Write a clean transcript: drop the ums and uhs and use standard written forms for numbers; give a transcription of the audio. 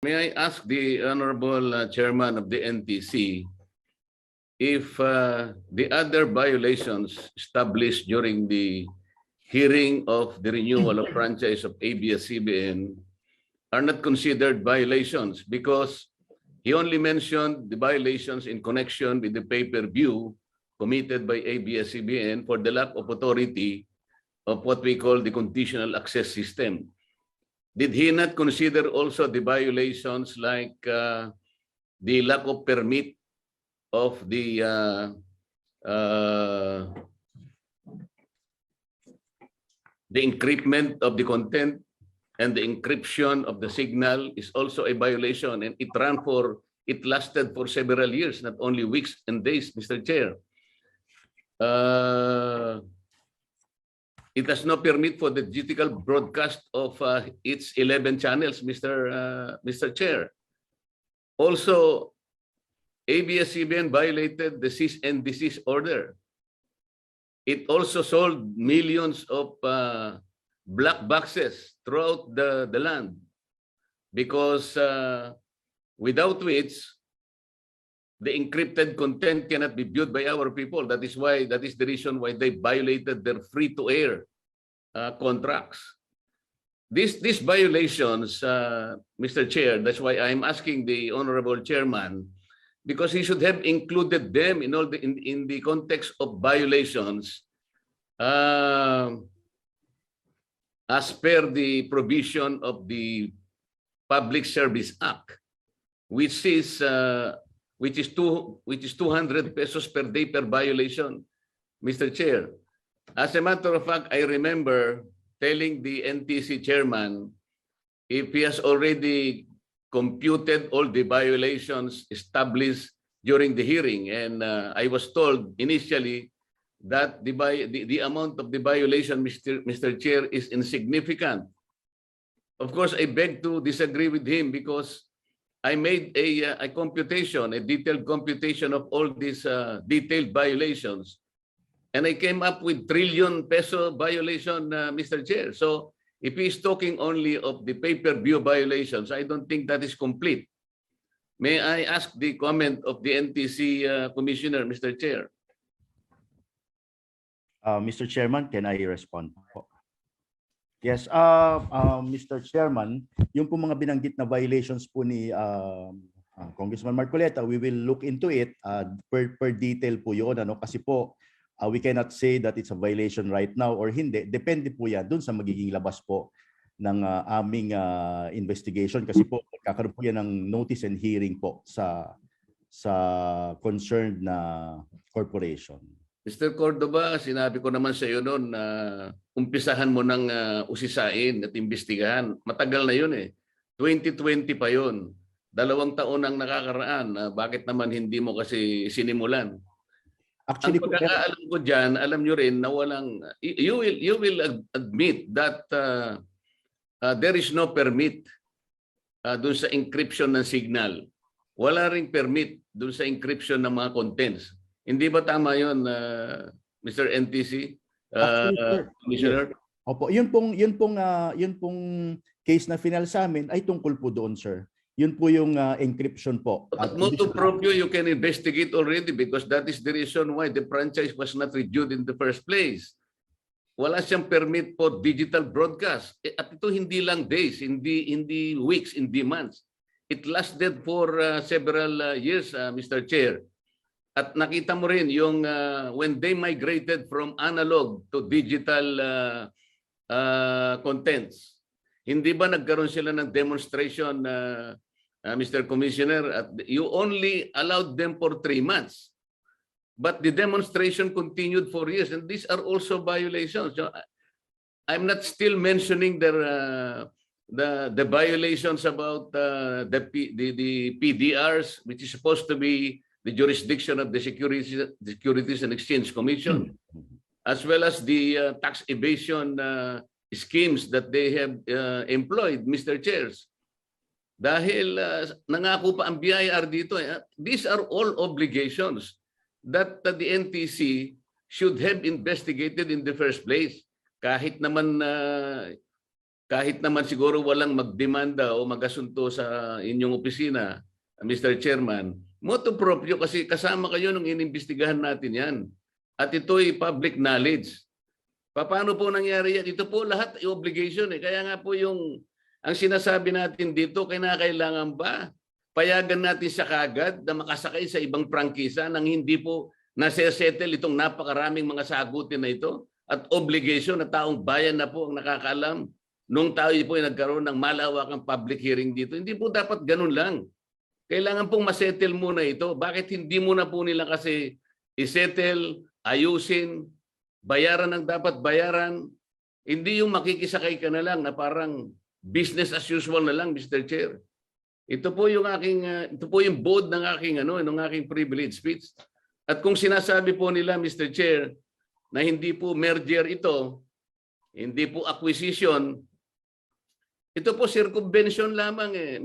May I ask the Honorable Chairman of the NTC if the other violations established during the hearing of the renewal of franchise of ABS-CBN are not considered violations, because he only mentioned the violations in connection with the pay-per-view committed by ABS-CBN for the lack of authority of what we call the conditional access system. Did he not consider also the violations like the lack of permit of the encryptment of the content, and the encryption of the signal is also a violation, and it lasted for several years, not only weeks and days, Mr. Chair. It has no permit for the digital broadcast of its 11 channels, Mr. Chair. Also, ABS-CBN violated the cease and desist order. It also sold millions of black boxes throughout the land, because without which the encrypted content cannot be viewed by our people. That is the reason why they violated their free-to-air contracts. These violations, Mr. Chair, that's why I'm asking the Honorable Chairman, because he should have included them in the context of violations as per the provision of the Public Service Act, which is 200 pesos per day per violation, Mr. Chair. As a matter of fact, I remember telling the NTC chairman, if he has already computed all the violations established during the hearing, and I was told initially that the amount of the violation, Mr. Chair, is insignificant. Of course, I beg to disagree with him, because I made a computation, a detailed computation of all these detailed violations, and I came up with trillion peso violation, Mr. Chair. So if he's talking only of the pay-per-view violations, I don't think that is complete. May I ask the comment of the NTC Commissioner, Mr. Chair? Mr. Chairman, can I respond? Yes, Mr. Chairman, yung po mga binanggit na violations po ni Congressman Marcoleta, we will look into it per detail po yun, ano? Kasi po, we cannot say that it's a violation right now or hindi. Depende po yan dun sa magiging labas po ng aming investigation, kasi po kakaroon po yan ng notice and hearing po sa concerned na corporation. Mr. Cordoba, sinabi ko naman sa iyo noon na umpisahan mo ng usisain at imbestigahan. Matagal na yun eh. 2020 pa yun. 2 taon ang nakakaraan. Bakit naman hindi mo kasi sinimulan? Actually, ang pagkakaalam ko dyan, alam nyo rin na walang... You will admit that there is no permit dun sa encryption ng signal. Wala ring permit dun sa encryption ng mga contents. Hindi ba tama yun, Mr. NTC, Commissioner? Opo, yun pong case na final sa amin ay tungkol po doon, sir. Yun po yung encryption po. But motu proprio, you can investigate already, because that is the reason why the franchise was not reviewed in the first place. Wala siyang permit for digital broadcast. At ito hindi lang days, hindi weeks, hindi months. It lasted for several years, Mr. Chair. At nakita mo rin yung when they migrated from analog to digital contents. Hindi ba nagkaroon sila ng demonstration, Mr. Commissioner? At you only allowed them for 3 months. But the demonstration continued for years, and these are also violations. So, I'm not still mentioning the violations about the PDRs, which is supposed to be the jurisdiction of the Securities and Exchange Commission, as well as the tax evasion schemes that they have employed, Mr. Chairs. Dahil nangako pa ang BIR dito, these are all obligations that the NTC should have investigated in the first place. Kahit naman kahit naman siguro walang magdemanda o magasunto sa inyong opisina, Mr. Chairman, motu proprio kasi kasama kayo nung inimbestigahan natin yan. At ito'y public knowledge. Paano po nangyari yan? Ito po lahat ay obligation eh. Kaya nga po ang sinasabi natin dito, kinakailangan ba payagan natin siya kagad na makasakay sa ibang prangkisa nang hindi po nase-settle itong napakaraming mga sagutin na ito? At obligation na taong bayan na po ang nakakaalam nung tayo po ay nagkaroon ng malawakang public hearing dito. Hindi po dapat ganun lang. Kailangan pong masettle muna ito. Bakit hindi muna po nila kasi isettle, ayusin, bayaran ang dapat bayaran? Hindi yung makikisakay ka na lang na parang business as usual na lang, Mr. Chair. Ito po yung board ng aking privilege speech. At kung sinasabi po nila, Mr. Chair, na hindi po merger ito, hindi po acquisition, ito po circumvention lamang eh.